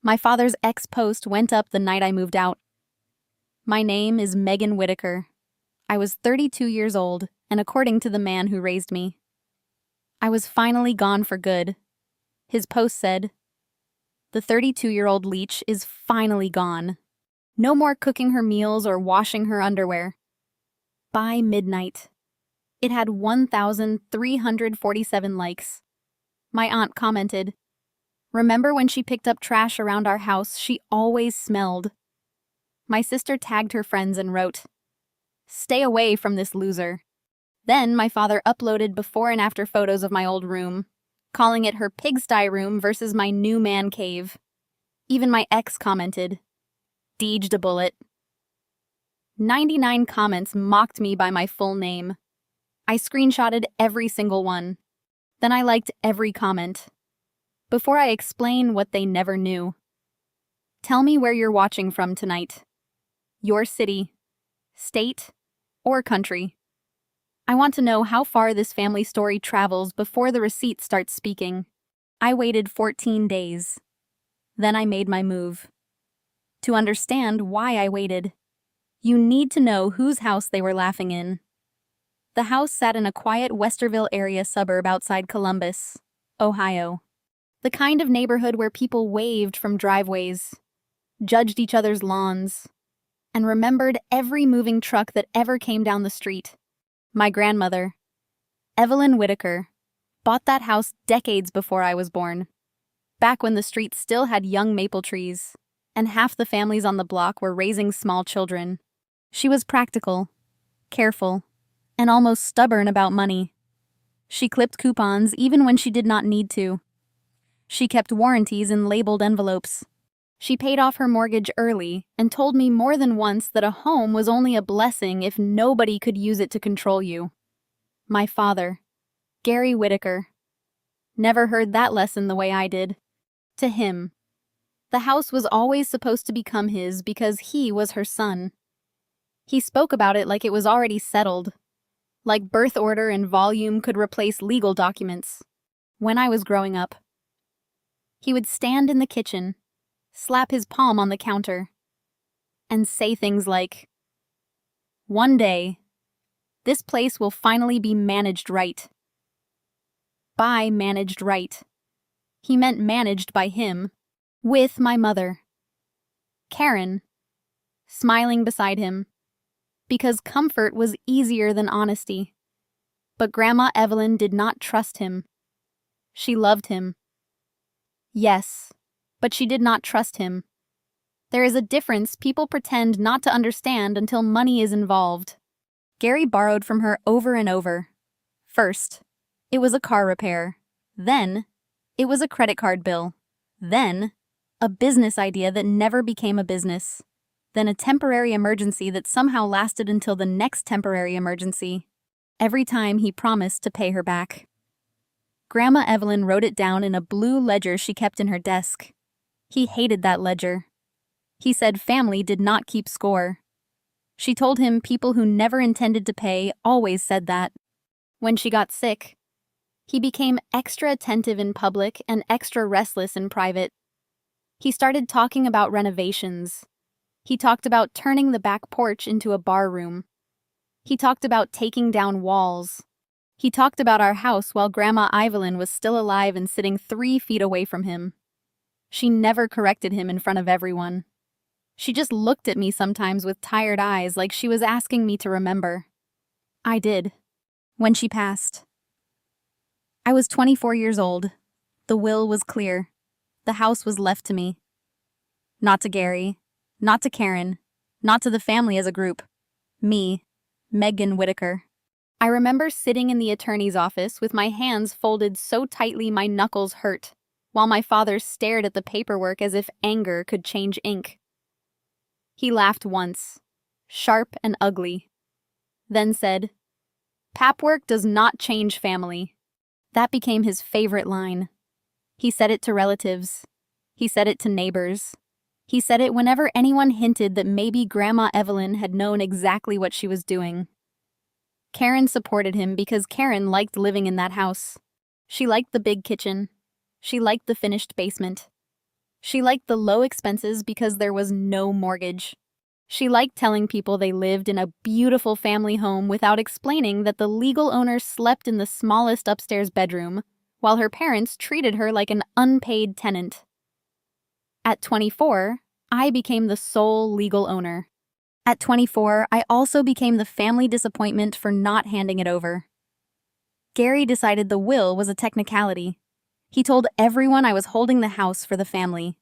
My father's ex-post went up the night I moved out. My name is Megan Whitaker. I was 32 years old, and according to the man who raised me, I was finally gone for good. His post said, "The 32-year-old Leech is finally gone. No more cooking her meals or washing her underwear. By midnight." It had 1,347 likes. My aunt commented, "Remember when she picked up trash around our house, she always smelled." My sister tagged her friends and wrote, "Stay away from this loser." Then my father uploaded before and after photos of my old room, calling it her pigsty room versus my new man cave. Even my ex commented, "Deeged a bullet." 99 comments mocked me by my full name. I screenshotted every single one. Then I liked every comment. Before I explain what they never knew, tell me where you're watching from tonight. Your city, state, or country. I want to know how far this family story travels before the receipt starts speaking. I waited 14 days. Then I made my move. To understand why I waited, you need to know whose house they were laughing in. The house sat in a quiet Westerville area suburb outside Columbus, Ohio. The kind of neighborhood where people waved from driveways, judged each other's lawns, and remembered every moving truck that ever came down the street. My grandmother, Evelyn Whitaker, bought that house decades before I was born, back when the street still had young maple trees, and half the families on the block were raising small children. She was practical, careful, and almost stubborn about money. She clipped coupons even when she did not need to. She kept warranties in labeled envelopes. She paid off her mortgage early and told me more than once that a home was only a blessing if nobody could use it to control you. My father, Gary Whitaker, never heard that lesson the way I did. To him, the house was always supposed to become his because he was her son. He spoke about it like it was already settled, like birth order and volume could replace legal documents. When I was growing up, he would stand in the kitchen, slap his palm on the counter, and say things like, "One day, this place will finally be managed right." By managed right, he meant managed by him, with my mother, Karen, smiling beside him, because comfort was easier than honesty. But Grandma Evelyn did not trust him. She loved him. Yes, but she did not trust him. There is a difference people pretend not to understand until money is involved. Gary borrowed from her over and over. First, it was a car repair. Then, it was a credit card bill. Then, a business idea that never became a business. Then a temporary emergency that somehow lasted until the next temporary emergency. Every time he promised to pay her back. Grandma Evelyn wrote it down in a blue ledger she kept in her desk. He hated that ledger. He said family did not keep score. She told him people who never intended to pay always said that. When she got sick, he became extra attentive in public and extra restless in private. He started talking about renovations. He talked about turning the back porch into a bar room. He talked about taking down walls. He talked about our house while Grandma Evelyn was still alive and sitting 3 feet away from him. She never corrected him in front of everyone. She just looked at me sometimes with tired eyes like she was asking me to remember. I did. When she passed. I was 24 years old. The will was clear. The house was left to me. Not to Gary, not to Karen, not to the family as a group. Me, Megan Whitaker. I remember sitting in the attorney's office with my hands folded so tightly my knuckles hurt, while my father stared at the paperwork as if anger could change ink. He laughed once, sharp and ugly, then said, "Pap work does not change family." That became his favorite line. He said it to relatives. He said it to neighbors. He said it whenever anyone hinted that maybe Grandma Evelyn had known exactly what she was doing. Karen supported him because Karen liked living in that house. She liked the big kitchen. She liked the finished basement. She liked the low expenses because there was no mortgage. She liked telling people they lived in a beautiful family home without explaining that the legal owner slept in the smallest upstairs bedroom, while her parents treated her like an unpaid tenant. At 24, I became the sole legal owner. At 24, I also became the family disappointment for not handing it over. Gary decided the will was a technicality. He told everyone I was holding the house for the family,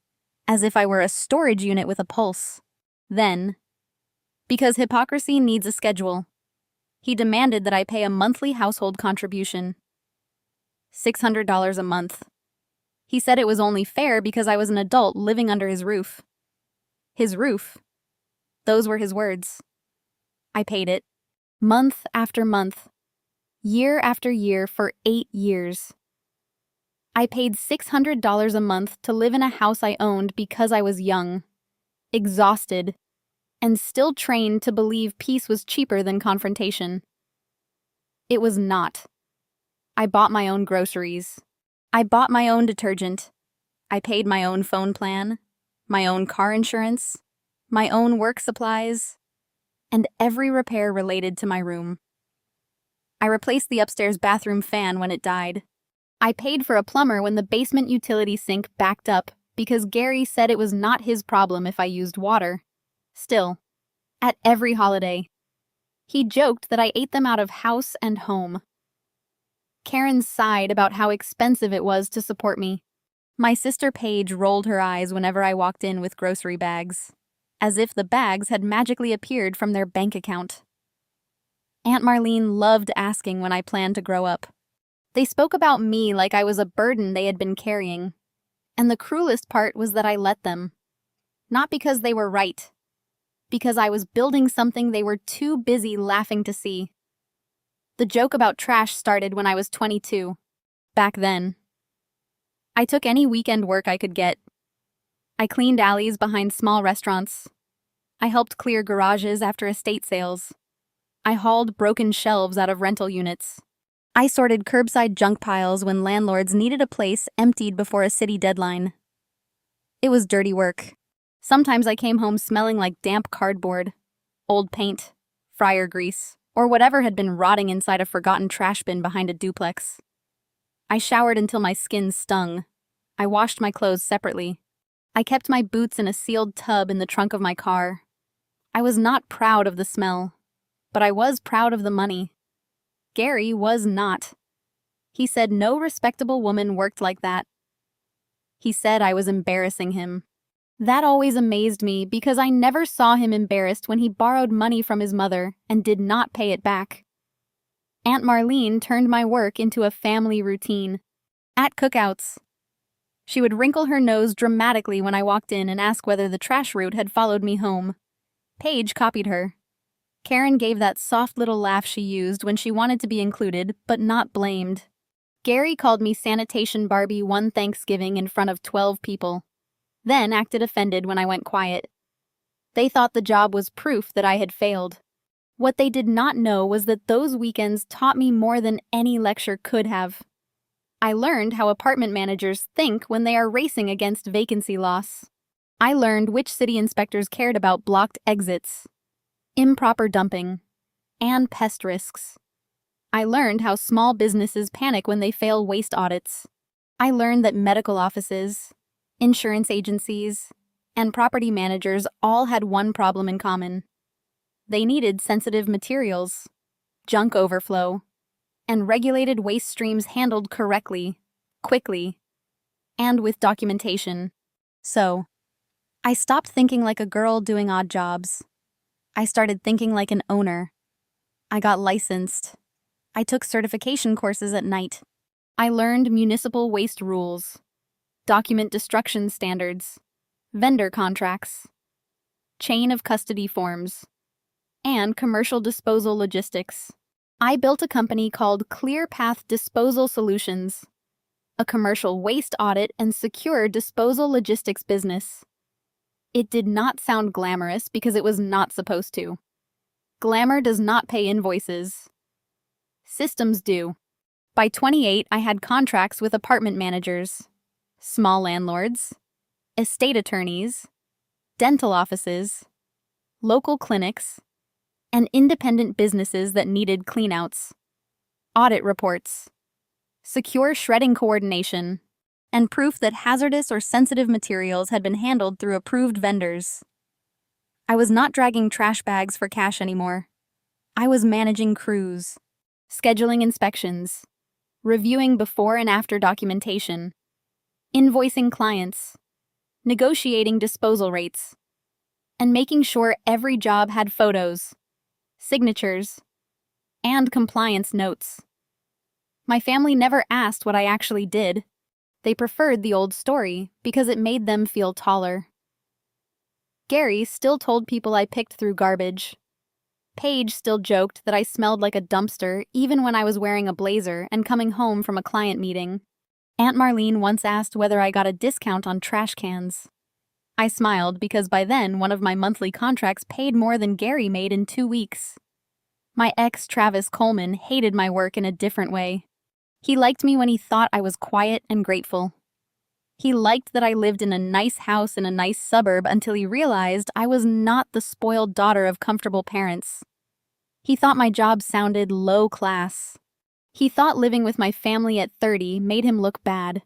as if I were a storage unit with a pulse. Then, because hypocrisy needs a schedule, he demanded that I pay a monthly household contribution. $600 a month. He said it was only fair because I was an adult living under his roof. His roof. Those were his words. I paid it. Month after month. Year after year for 8 years. I paid $600 a month to live in a house I owned because I was young, exhausted, and still trained to believe peace was cheaper than confrontation. It was not. I bought my own groceries. I bought my own detergent. I paid my own phone plan, my own car insurance, my own work supplies, and every repair related to my room. I replaced the upstairs bathroom fan when it died. I paid for a plumber when the basement utility sink backed up because Gary said it was not his problem if I used water. Still, at every holiday, he joked that I ate them out of house and home. Karen sighed about how expensive it was to support me. My sister Paige rolled her eyes whenever I walked in with grocery bags, as if the bags had magically appeared from their bank account. Aunt Marlene loved asking when I planned to grow up. They spoke about me like I was a burden they had been carrying, and the cruelest part was that I let them. Not because they were right, because I was building something they were too busy laughing to see. The joke about trash started when I was 22. Back then, I took any weekend work I could get. I cleaned alleys behind small restaurants. I helped clear garages after estate sales. I hauled broken shelves out of rental units. I sorted curbside junk piles when landlords needed a place emptied before a city deadline. It was dirty work. Sometimes I came home smelling like damp cardboard, old paint, fryer grease, or whatever had been rotting inside a forgotten trash bin behind a duplex. I showered until my skin stung. I washed my clothes separately. I kept my boots in a sealed tub in the trunk of my car. I was not proud of the smell, but I was proud of the money. Gary was not. He said no respectable woman worked like that. He said I was embarrassing him. That always amazed me because I never saw him embarrassed when he borrowed money from his mother and did not pay it back. Aunt Marlene turned my work into a family routine. At cookouts, she would wrinkle her nose dramatically when I walked in and ask whether the trash route had followed me home. Paige copied her. Karen gave that soft little laugh she used when she wanted to be included, but not blamed. Gary called me Sanitation Barbie one Thanksgiving in front of 12 people, then acted offended when I went quiet. They thought the job was proof that I had failed. What they did not know was that those weekends taught me more than any lecture could have. I learned how apartment managers think when they are racing against vacancy loss. I learned which city inspectors cared about blocked exits, improper dumping, and pest risks. I learned how small businesses panic when they fail waste audits. I learned that medical offices, insurance agencies, and property managers all had one problem in common. They needed sensitive materials, junk overflow, and regulated waste streams handled correctly, quickly, and with documentation. So, I stopped thinking like a girl doing odd jobs. I started thinking like an owner. I got licensed. I took certification courses at night. I learned municipal waste rules, document destruction standards, vendor contracts, chain of custody forms, and commercial disposal logistics. I built a company called ClearPath Disposal Solutions, a commercial waste audit and secure disposal logistics business. It did not sound glamorous because it was not supposed to. Glamour does not pay invoices. Systems do. By 28, I had contracts with apartment managers, small landlords, estate attorneys, dental offices, local clinics, and independent businesses that needed cleanouts, audit reports, secure shredding coordination, and proof that hazardous or sensitive materials had been handled through approved vendors. I was not dragging trash bags for cash anymore. I was managing crews, scheduling inspections, reviewing before and after documentation, invoicing clients, negotiating disposal rates, and making sure every job had photos, signatures, and compliance notes. My family never asked what I actually did. They preferred the old story because it made them feel taller. Gary still told people I picked through garbage. Paige still joked that I smelled like a dumpster even when I was wearing a blazer and coming home from a client meeting. Aunt Marlene once asked whether I got a discount on trash cans. I smiled because by then one of my monthly contracts paid more than Gary made in 2 weeks. My ex, Travis Coleman, hated my work in a different way. He liked me when he thought I was quiet and grateful. He liked that I lived in a nice house in a nice suburb until he realized I was not the spoiled daughter of comfortable parents. He thought my job sounded low class. He thought living with my family at 30 made him look bad.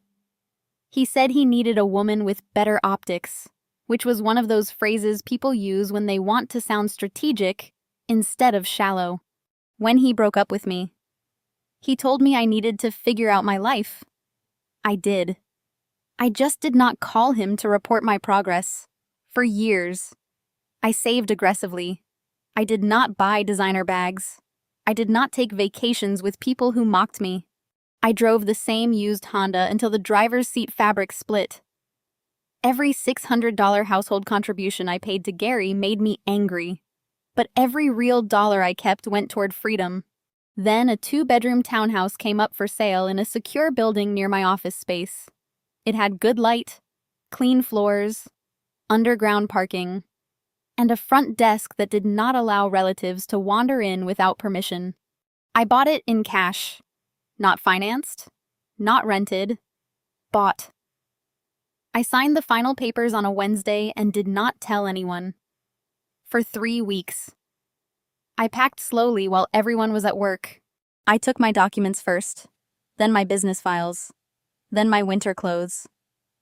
He said he needed a woman with better optics, which was one of those phrases people use when they want to sound strategic instead of shallow. When he broke up with me, he told me I needed to figure out my life. I did. I just did not call him to report my progress. For years, I saved aggressively. I did not buy designer bags. I did not take vacations with people who mocked me. I drove the same used Honda until the driver's seat fabric split. Every $600 household contribution I paid to Gary made me angry. But every real dollar I kept went toward freedom. Then a 2-bedroom townhouse came up for sale in a secure building near my office space. It had good light, clean floors, underground parking, and a front desk that did not allow relatives to wander in without permission. I bought it in cash. Not financed, not rented, bought. I signed the final papers on a Wednesday and did not tell anyone. For 3 weeks. I packed slowly while everyone was at work. I took my documents first, then my business files, then my winter clothes,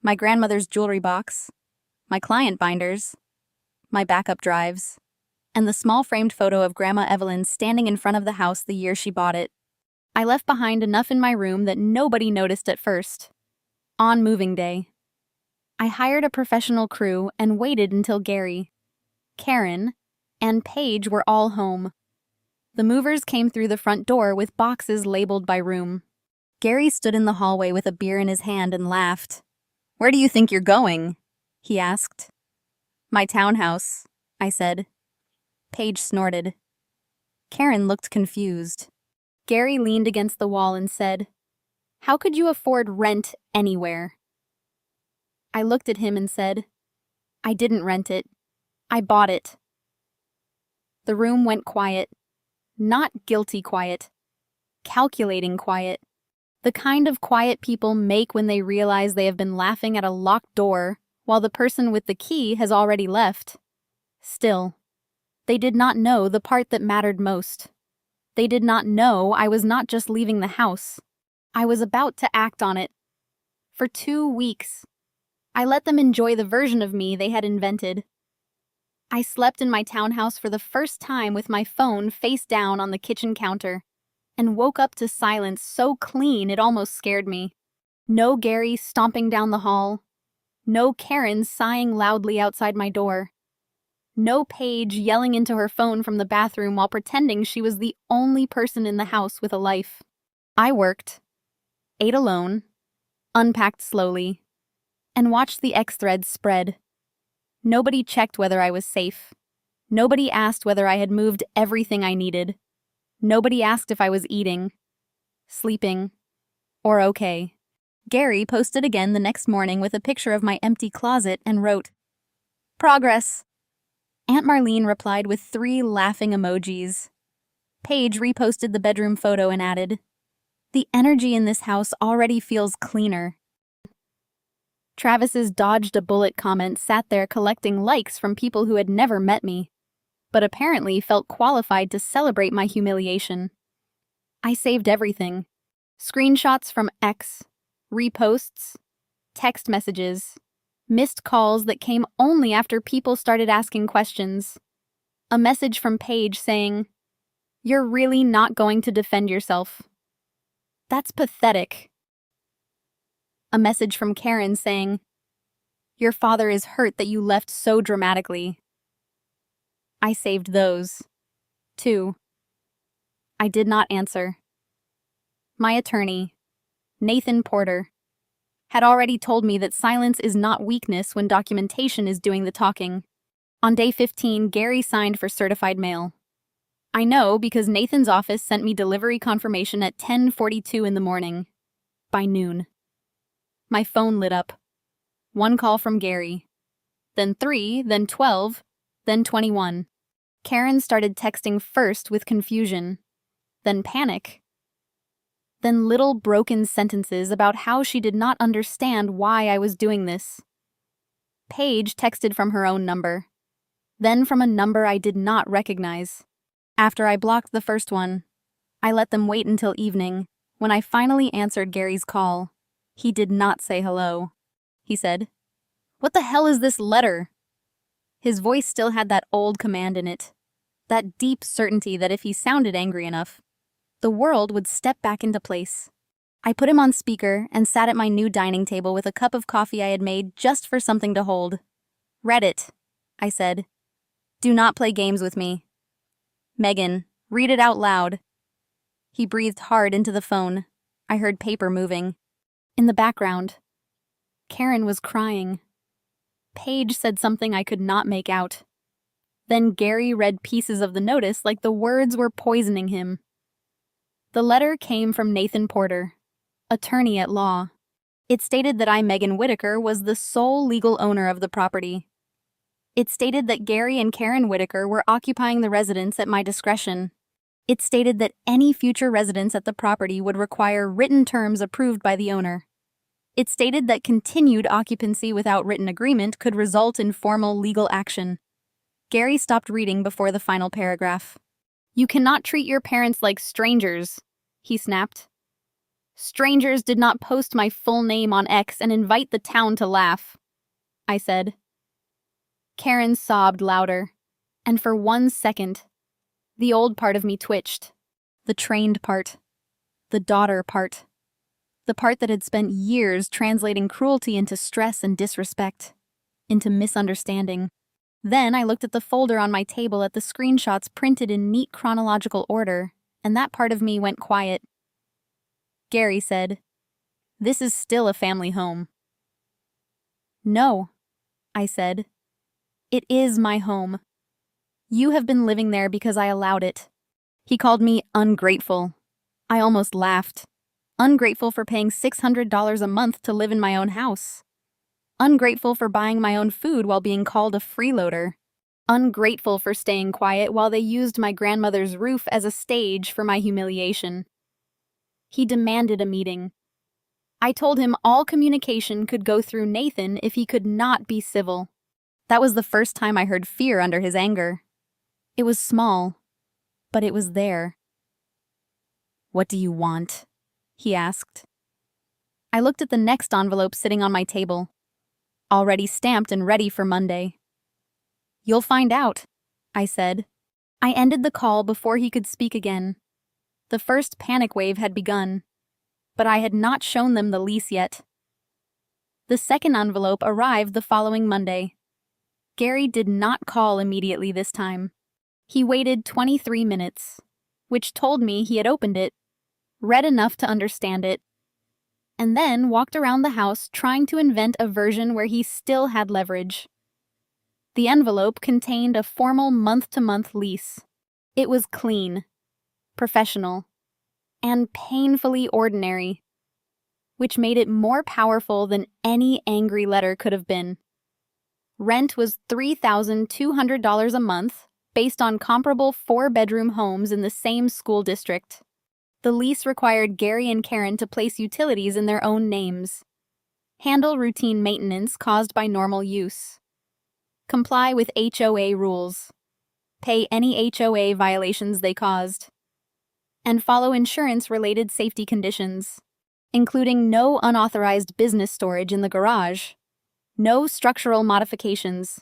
my grandmother's jewelry box, my client binders, my backup drives, and the small framed photo of Grandma Evelyn standing in front of the house the year she bought it. I left behind enough in my room that nobody noticed at first. On moving day, I hired a professional crew and waited until Gary, Karen, and Paige were all home. The movers came through the front door with boxes labeled by room. Gary stood in the hallway with a beer in his hand and laughed. "Where do you think you're going?" he asked. "My townhouse," I said. Paige snorted. Karen looked confused. Gary leaned against the wall and said, "How could you afford rent anywhere?" I looked at him and said, "I didn't rent it. I bought it." The room went quiet. Not guilty quiet. Calculating quiet. The kind of quiet people make when they realize they have been laughing at a locked door while the person with the key has already left. Still, they did not know the part that mattered most. They did not know I was not just leaving the house. I was about to act on it. For 2 weeks, I let them enjoy the version of me they had invented. I slept in my townhouse for the first time with my phone face down on the kitchen counter, and woke up to silence so clean it almost scared me. No Gary stomping down the hall. No Karen sighing loudly outside my door. No Paige yelling into her phone from the bathroom while pretending she was the only person in the house with a life. I worked, ate alone, unpacked slowly, and watched the X threads spread. Nobody checked whether I was safe. Nobody asked whether I had moved everything I needed. Nobody asked if I was eating, sleeping, or okay. Gary posted again the next morning with a picture of my empty closet and wrote, "Progress." Aunt Marlene replied with 3 laughing emojis. Paige reposted the bedroom photo and added, "The energy in this house already feels cleaner." Travis's dodged a bullet comment sat there collecting likes from people who had never met me, but apparently felt qualified to celebrate my humiliation. I saved everything. Screenshots from X, reposts, text messages, missed calls that came only after people started asking questions. A message from Paige saying, "You're really not going to defend yourself. That's pathetic." A message from Karen saying, "Your father is hurt that you left so dramatically." I saved those, too. I did not answer. My attorney, Nathan Porter, had already told me that silence is not weakness when documentation is doing the talking. On day 15, Gary signed for certified mail. I know because Nathan's office sent me delivery confirmation at 10:42 in the morning, by noon. My phone lit up. One call from Gary. Then 3, then 12, then 21. Karen started texting first with confusion, then panic, then little broken sentences about how she did not understand why I was doing this. Paige texted from her own number, then from a number I did not recognize. After I blocked the first one, I let them wait until evening. When I finally answered Gary's call, he did not say hello. He said, "What the hell is this letter?" His voice still had that old command in it, that deep certainty that if he sounded angry enough, the world would step back into place. I put him on speaker and sat at my new dining table with a cup of coffee I had made just for something to hold. "Read it," I said. "Do not play games with me. Megan, read it out loud." He breathed hard into the phone. I heard paper moving. In the background, Karen was crying. Paige said something I could not make out. Then Gary read pieces of the notice like the words were poisoning him. The letter came from Nathan Porter, attorney at law. It stated that I, Megan Whitaker, was the sole legal owner of the property. It stated that Gary and Karen Whitaker were occupying the residence at my discretion. It stated that any future residence at the property would require written terms approved by the owner. It stated that continued occupancy without written agreement could result in formal legal action. Gary stopped reading before the final paragraph. "You cannot treat your parents like strangers," he snapped. "Strangers did not post my full name on X and invite the town to laugh," I said. Karen sobbed louder, and for 1 second, the old part of me twitched. The trained part. The daughter part. The part that had spent years translating cruelty into stress and disrespect, into misunderstanding. Then I looked at the folder on my table at the screenshots printed in neat chronological order, and that part of me went quiet. Gary said, "This is still a family home." "No," I said. "It is my home. You have been living there because I allowed it." He called me ungrateful. I almost laughed. Ungrateful for paying $600 a month to live in my own house. Ungrateful for buying my own food while being called a freeloader. Ungrateful for staying quiet while they used my grandmother's roof as a stage for my humiliation. He demanded a meeting. I told him all communication could go through Nathan if he could not be civil. That was the first time I heard fear under his anger. It was small, but it was there. "What do you want?" he asked. I looked at the next envelope sitting on my table, already stamped and ready for Monday. "You'll find out," I said. I ended the call before he could speak again. The first panic wave had begun, but I had not shown them the lease yet. The second envelope arrived the following Monday. Gary did not call immediately this time. He waited 23 minutes, which told me he had opened it, read enough to understand it, and then walked around the house trying to invent a version where he still had leverage. The envelope contained a formal month-to-month lease. It was clean, professional, and painfully ordinary, which made it more powerful than any angry letter could have been. Rent was $3,200 a month, based on comparable 4-bedroom homes in the same school district. The lease required Gary and Karen to place utilities in their own names. Handle routine maintenance caused by normal use. Comply with HOA rules. Pay any HOA violations they caused. And follow insurance-related safety conditions, including no unauthorized business storage in the garage, no structural modifications,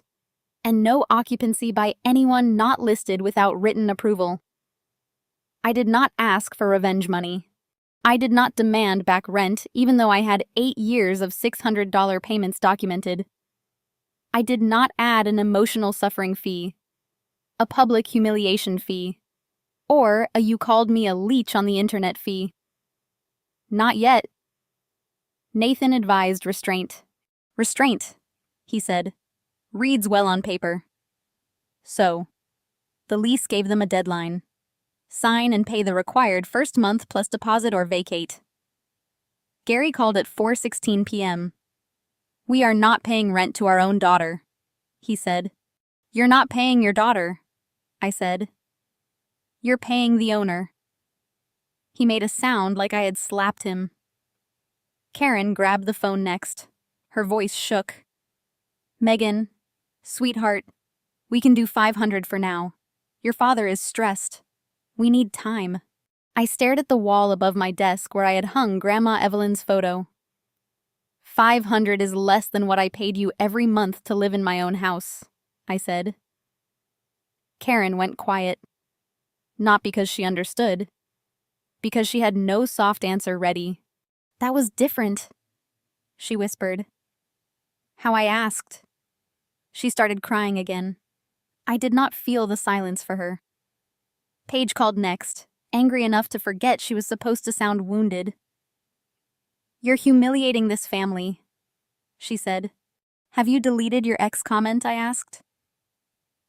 and no occupancy by anyone not listed without written approval. I did not ask for revenge money. I did not demand back rent even though I had 8 years of $600 payments documented. I did not add an emotional suffering fee, a public humiliation fee, or a "you called me a leech on the internet" fee. Not yet. Nathan advised restraint. Restraint, he said, reads well on paper. So, the lease gave them a deadline. Sign and pay the required first month plus deposit or vacate. Gary called at 4:16 p.m. "We are not paying rent to our own daughter," he said. "You're not paying your daughter," I said. "You're paying the owner." He made a sound like I had slapped him. Karen grabbed the phone next. Her voice shook. "Megan, sweetheart, we can do 500 for now. Your father is stressed. We need time." I stared at the wall above my desk where I had hung Grandma Evelyn's photo. 500 is less than what I paid you every month to live in my own house, I said. Karen went quiet. Not because she understood. Because she had no soft answer ready. "That was different," she whispered. "How I asked." She started crying again. I did not feel the silence for her. Paige called next, angry enough to forget she was supposed to sound wounded. "You're humiliating this family," she said. "Have you deleted your ex comment?" I asked.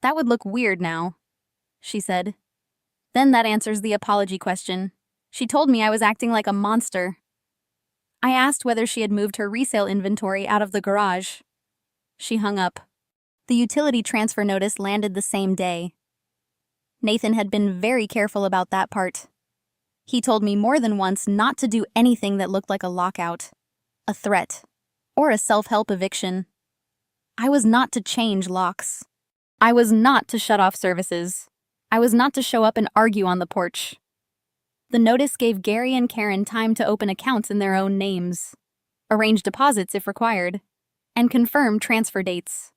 "That would look weird now," she said. "Then that answers the apology question. She told me I was acting like a monster." I asked whether she had moved her resale inventory out of the garage. She hung up. The utility transfer notice landed the same day. Nathan had been very careful about that part. He told me more than once not to do anything that looked like a lockout, a threat, or a self-help eviction. I was not to change locks. I was not to shut off services. I was not to show up and argue on the porch. The notice gave Gary and Karen time to open accounts in their own names, arrange deposits if required, and confirm transfer dates.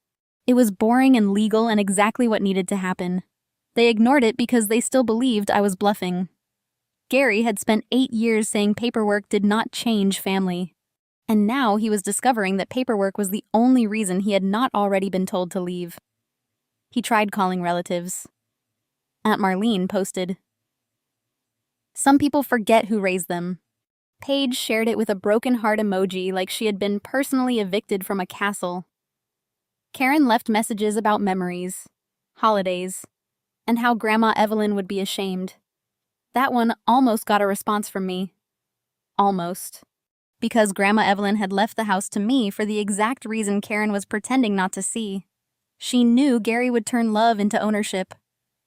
It was boring and legal and exactly what needed to happen. They ignored it because they still believed I was bluffing. Gary had spent 8 years saying paperwork did not change family. And now he was discovering that paperwork was the only reason he had not already been told to leave. He tried calling relatives. Aunt Marlene posted, "Some people forget who raised them." Paige shared it with a broken heart emoji like she had been personally evicted from a castle. Karen left messages about memories, holidays, and how Grandma Evelyn would be ashamed. That one almost got a response from me. Almost. Because Grandma Evelyn had left the house to me for the exact reason Karen was pretending not to see. She knew Gary would turn love into ownership.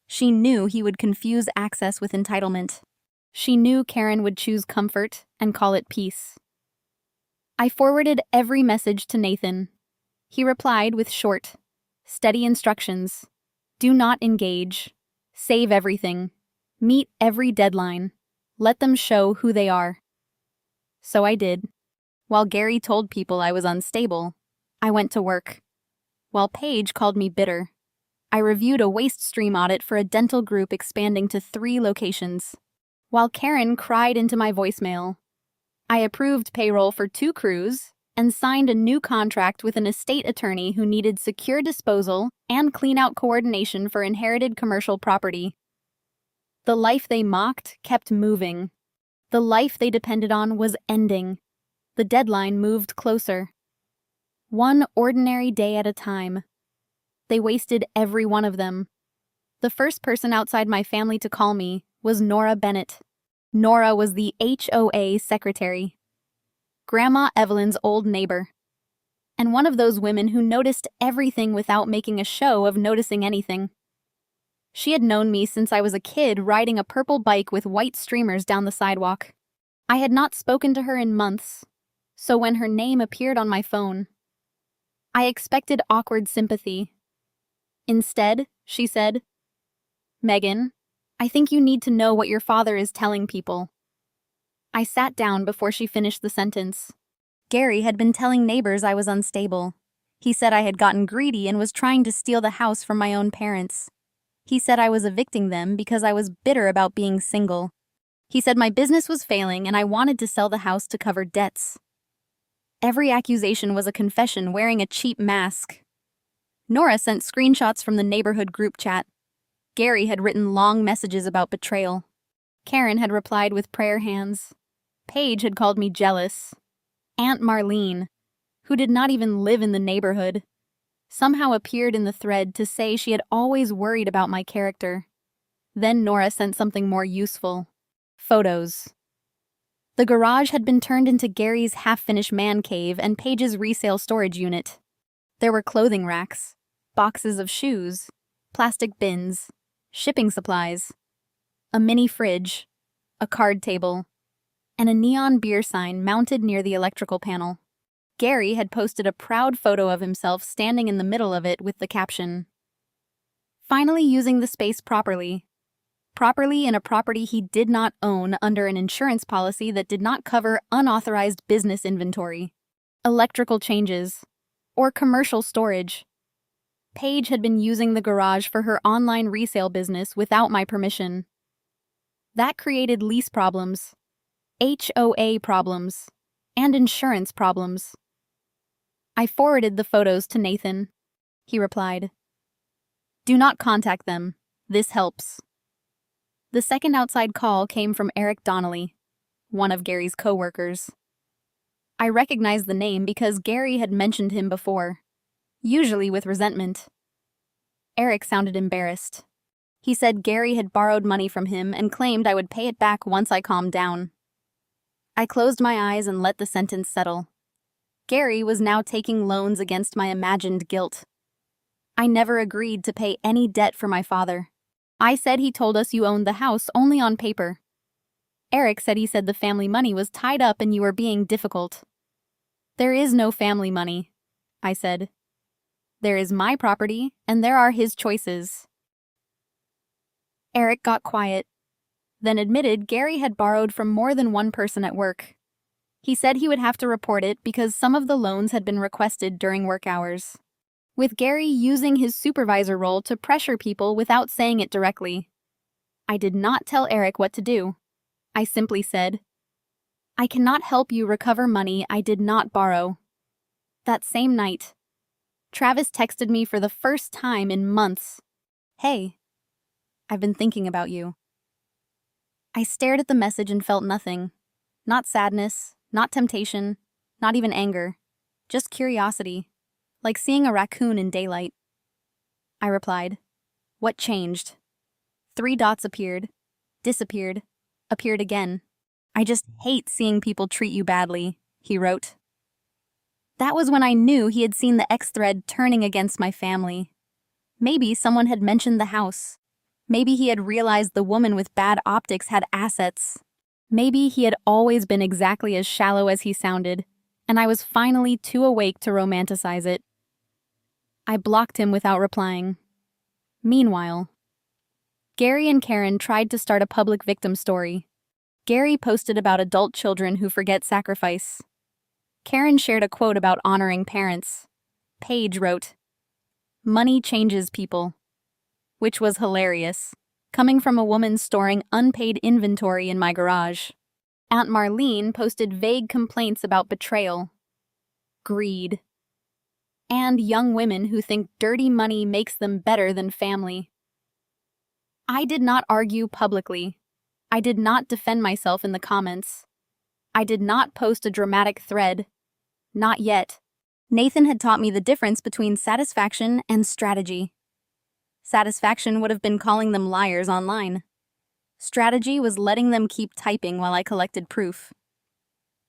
She knew he would confuse access with entitlement. She knew Karen would choose comfort and call it peace. I forwarded every message to Nathan. He replied with short, steady instructions. Do not engage. Save everything. Meet every deadline. Let them show who they are. So I did. While Gary told people I was unstable, I went to work. While Paige called me bitter, I reviewed a waste stream audit for a dental group expanding to 3 locations. While Karen cried into my voicemail, I approved payroll for 2 crews and signed a new contract with an estate attorney who needed secure disposal and clean-out coordination for inherited commercial property. The life they mocked kept moving. The life they depended on was ending. The deadline moved closer. One ordinary day at a time. They wasted every one of them. The first person outside my family to call me was Nora Bennett. Nora was the HOA secretary. Grandma Evelyn's old neighbor. And one of those women who noticed everything without making a show of noticing anything. She had known me since I was a kid riding a purple bike with white streamers down the sidewalk. I had not spoken to her in months, So when her name appeared on my phone, I expected awkward sympathy. Instead, she said, "Megan, I think you need to know what your father is telling people." I sat down before she finished the sentence. Gary had been telling neighbors I was unstable. He said I had gotten greedy and was trying to steal the house from my own parents. He said I was evicting them because I was bitter about being single. He said my business was failing and I wanted to sell the house to cover debts. Every accusation was a confession wearing a cheap mask. Nora sent screenshots from the neighborhood group chat. Gary had written long messages about betrayal. Karen had replied with prayer hands. Paige had called me jealous. Aunt Marlene, who did not even live in the neighborhood, somehow appeared in the thread to say she had always worried about my character. Then Nora sent something more useful. Photos. The garage had been turned into Gary's half-finished man cave and Paige's resale storage unit. There were clothing racks, boxes of shoes, plastic bins, shipping supplies, a mini fridge, a card table, and a neon beer sign mounted near the electrical panel. Gary had posted a proud photo of himself standing in the middle of it with the caption, "Finally using the space properly. Properly in a property he did not own under an insurance policy that did not cover unauthorized business inventory, electrical changes, or commercial storage." Paige had been using the garage for her online resale business without my permission. That created lease problems, HOA problems, and insurance problems. I forwarded the photos to Nathan. He replied, "Do not contact them. This helps." The second outside call came from Eric Donnelly, one of Gary's co-workers. I recognized the name because Gary had mentioned him before, usually with resentment. Eric sounded embarrassed. He said Gary had borrowed money from him and claimed I would pay it back once I calmed down. I closed my eyes and let the sentence settle. Gary was now taking loans against my imagined guilt. I never agreed to pay any debt for my father. I said he told us you owned the house only on paper. Eric said he said the family money was tied up and you were being difficult. There is no family money, I said. There is my property, and there are his choices. Eric got quiet, then admitted Gary had borrowed from more than one person at work. He said he would have to report it because some of the loans had been requested during work hours, with Gary using his supervisor role to pressure people without saying it directly. I did not tell Eric what to do. I simply said, "I cannot help you recover money I did not borrow." That same night, Travis texted me for the first time in months. "Hey, I've been thinking about you." I stared at the message and felt nothing. Not sadness, not temptation, not even anger. Just curiosity, like seeing a raccoon in daylight. I replied, "What changed?" 3 dots appeared, disappeared, appeared again. "I just hate seeing people treat you badly," he wrote. That was when I knew he had seen the X thread turning against my family. Maybe someone had mentioned the house. Maybe he had realized the woman with bad optics had assets. Maybe he had always been exactly as shallow as he sounded, and I was finally too awake to romanticize it. I blocked him without replying. Meanwhile, Gary and Karen tried to start a public victim story. Gary posted about adult children who forget sacrifice. Karen shared a quote about honoring parents. Paige wrote, "Money changes people," which was hilarious, coming from a woman storing unpaid inventory in my garage. Aunt Marlene posted vague complaints about betrayal, greed, and young women who think dirty money makes them better than family. I did not argue publicly. I did not defend myself in the comments. I did not post a dramatic thread. Not yet. Nathan had taught me the difference between satisfaction and strategy. Satisfaction would have been calling them liars online. Strategy was letting them keep typing while I collected proof.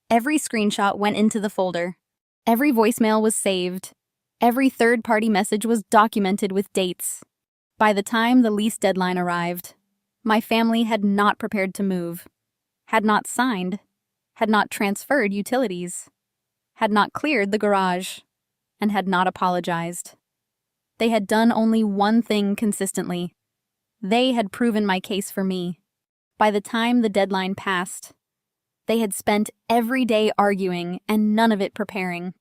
Every screenshot went into the folder. Every voicemail was saved. Every third-party message was documented with dates. By the time the lease deadline arrived, my family had not prepared to move, had not signed, had not transferred utilities. had not cleared the garage, and had not apologized. They had done only one thing consistently. They had proven my case for me. By the time the deadline passed, they had spent every day arguing and none of it preparing.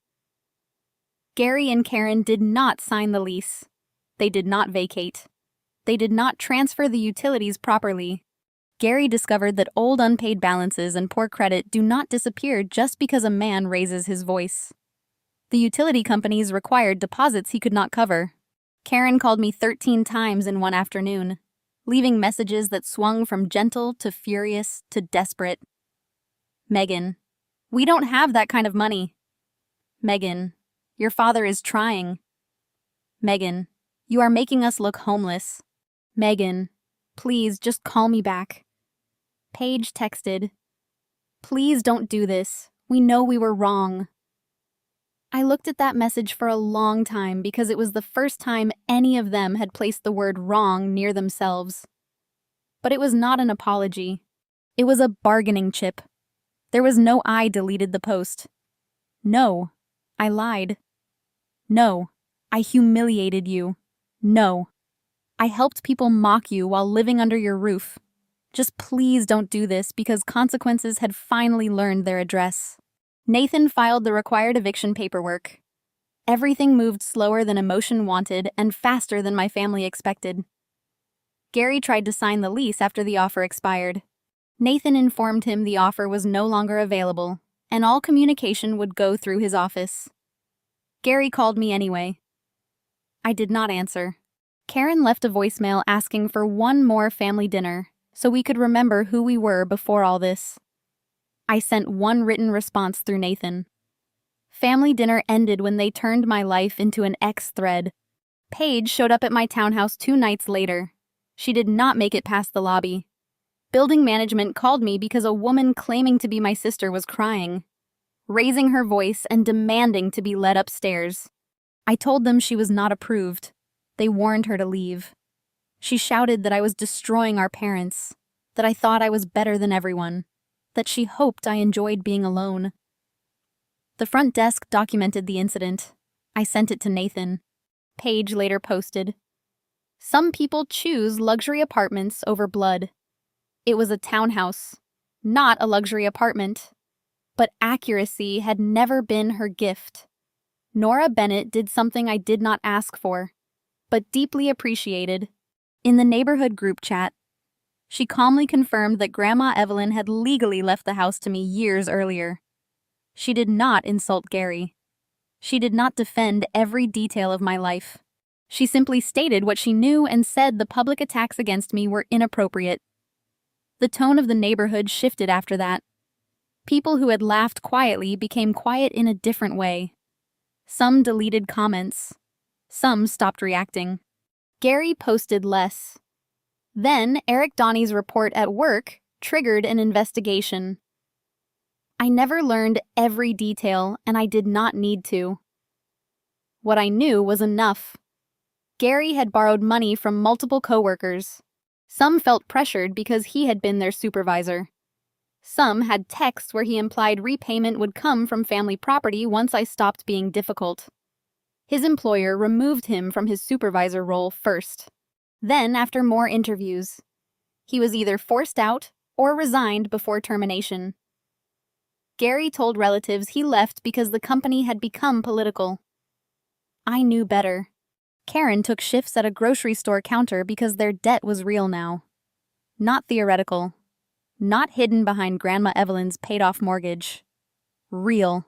Gary and Karen did not sign the lease. They did not vacate. They did not transfer the utilities properly. Gary discovered that old unpaid balances and poor credit do not disappear just because a man raises his voice. The utility companies required deposits he could not cover. Karen called me 13 times in one afternoon, leaving messages that swung from gentle to furious to desperate. Megan, we don't have that kind of money. Megan, your father is trying. Megan, you are making us look homeless. Megan, please just call me back. Paige texted, please don't do this. We know we were wrong. I looked at that message for a long time because it was the first time any of them had placed the word wrong near themselves. But it was not an apology. It was a bargaining chip. There was no I deleted the post. No, I lied. No, I humiliated you. No, I helped people mock you while living under your roof. Just please don't do this because consequences had finally learned their address. Nathan filed the required eviction paperwork. Everything moved slower than emotion wanted and faster than my family expected. Gary tried to sign the lease after the offer expired. Nathan informed him the offer was no longer available, and all communication would go through his office. Gary called me anyway. I did not answer. Karen left a voicemail asking for one more family dinner, so we could remember who we were before all this. I sent one written response through Nathan. Family dinner ended when they turned my life into an X thread. Paige showed up at my townhouse 2 nights later. She did not make it past the lobby. Building management called me because a woman claiming to be my sister was crying, raising her voice and demanding to be led upstairs. I told them she was not approved. They warned her to leave. She shouted that I was destroying our parents, that I thought I was better than everyone, that she hoped I enjoyed being alone. The front desk documented the incident. I sent it to Nathan. Paige later posted, some people choose luxury apartments over blood. It was a townhouse, not a luxury apartment. But accuracy had never been her gift. Nora Bennett did something I did not ask for, but deeply appreciated. In the neighborhood group chat, she calmly confirmed that Grandma Evelyn had legally left the house to me years earlier. She did not insult Gary. She did not defend every detail of my life. She simply stated what she knew and said the public attacks against me were inappropriate. The tone of the neighborhood shifted after that. People who had laughed quietly became quiet in a different way. Some deleted comments. Some stopped reacting. Gary posted less. Then, Eric Donnie's report at work triggered an investigation. I never learned every detail, and I did not need to. What I knew was enough. Gary had borrowed money from multiple coworkers. Some felt pressured because he had been their supervisor. Some had texts where he implied repayment would come from family property once I stopped being difficult. His employer removed him from his supervisor role first. Then, after more interviews, he was either forced out or resigned before termination. Gary told relatives he left because the company had become political. I knew better. Karen took shifts at a grocery store counter because their debt was real now. Not theoretical. Not hidden behind Grandma Evelyn's paid-off mortgage. Real.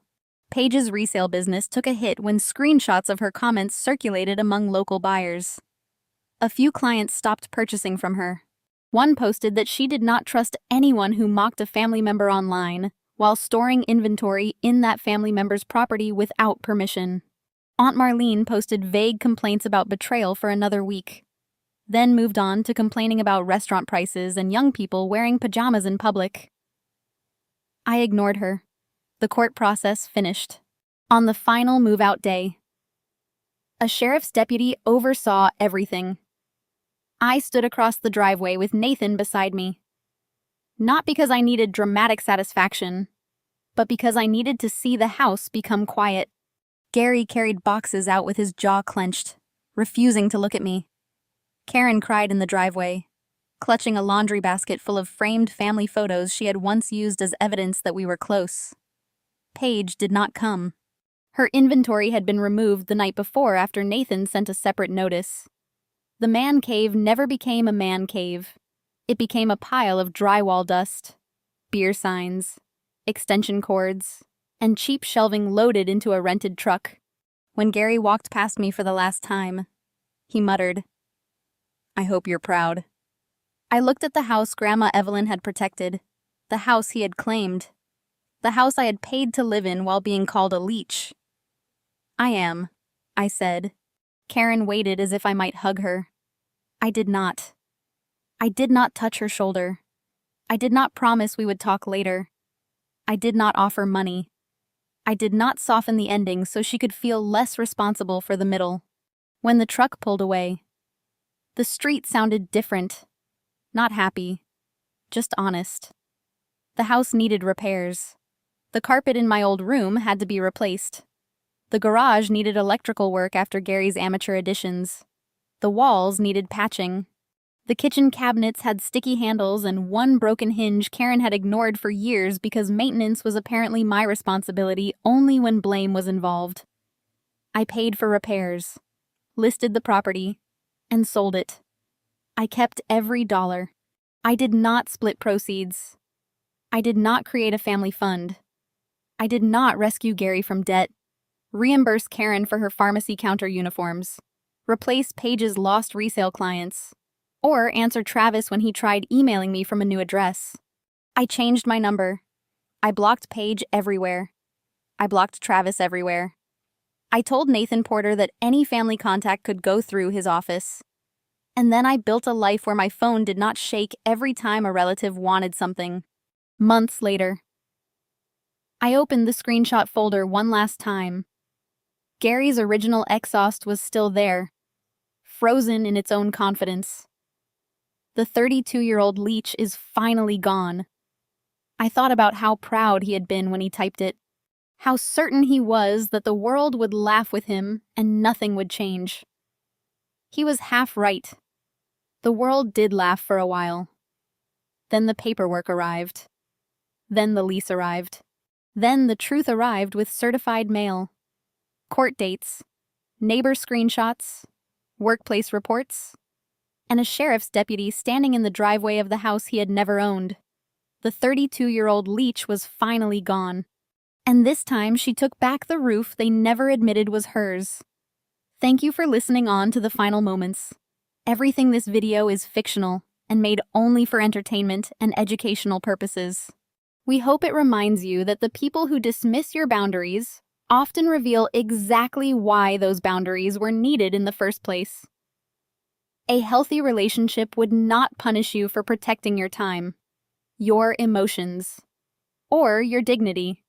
Paige's resale business took a hit when screenshots of her comments circulated among local buyers. A few clients stopped purchasing from her. One posted that she did not trust anyone who mocked a family member online while storing inventory in that family member's property without permission. Aunt Marlene posted vague complaints about betrayal for another week, then moved on to complaining about restaurant prices and young people wearing pajamas in public. I ignored her. The court process finished. On the final move-out day, a sheriff's deputy oversaw everything. I stood across the driveway with Nathan beside me. Not because I needed dramatic satisfaction, but because I needed to see the house become quiet. Gary carried boxes out with his jaw clenched, refusing to look at me. Karen cried in the driveway, clutching a laundry basket full of framed family photos she had once used as evidence that we were close. Paige did not come. Her inventory had been removed the night before after Nathan sent a separate notice. The man cave never became a man cave. It became a pile of drywall dust, beer signs, extension cords, and cheap shelving loaded into a rented truck. When Gary walked past me for the last time, he muttered, "I hope you're proud." I looked at the house Grandma Evelyn had protected, the house he had claimed, the house I had paid to live in while being called a leech. "I am," I said. Karen waited as if I might hug her. I did not. I did not touch her shoulder. I did not promise we would talk later. I did not offer money. I did not soften the ending so she could feel less responsible for the middle. When the truck pulled away, the street sounded different. Not happy, just honest. The house needed repairs. The carpet in my old room had to be replaced. The garage needed electrical work after Gary's amateur additions. The walls needed patching. The kitchen cabinets had sticky handles and one broken hinge Karen had ignored for years because maintenance was apparently my responsibility only when blame was involved. I paid for repairs, listed the property, and sold it. I kept every dollar. I did not split proceeds. I did not create a family fund. I did not rescue Gary from debt, reimburse Karen for her pharmacy counter uniforms, replace Paige's lost resale clients, or answer Travis when he tried emailing me from a new address. I changed my number. I blocked Paige everywhere. I blocked Travis everywhere. I told Nathan Porter that any family contact could go through his office. And then I built a life where my phone did not shake every time a relative wanted something. Months later, I opened the screenshot folder one last time. Gary's original exhaust was still there, frozen in its own confidence. The 32-year-old Leech is finally gone. I thought about how proud he had been when he typed it, how certain he was that the world would laugh with him and nothing would change. He was half right. The world did laugh for a while. Then the paperwork arrived. Then the lease arrived. Then the truth arrived with certified mail. Court dates, neighbor screenshots, workplace reports, and a sheriff's deputy standing in the driveway of the house he had never owned. The 32-year-old Leech was finally gone. And this time she took back the roof they never admitted was hers. Thank you for listening on to the final moments. Everything this video is fictional and made only for entertainment and educational purposes. We hope it reminds you that the people who dismiss your boundaries often reveal exactly why those boundaries were needed in the first place. A healthy relationship would not punish you for protecting your time, your emotions, or your dignity.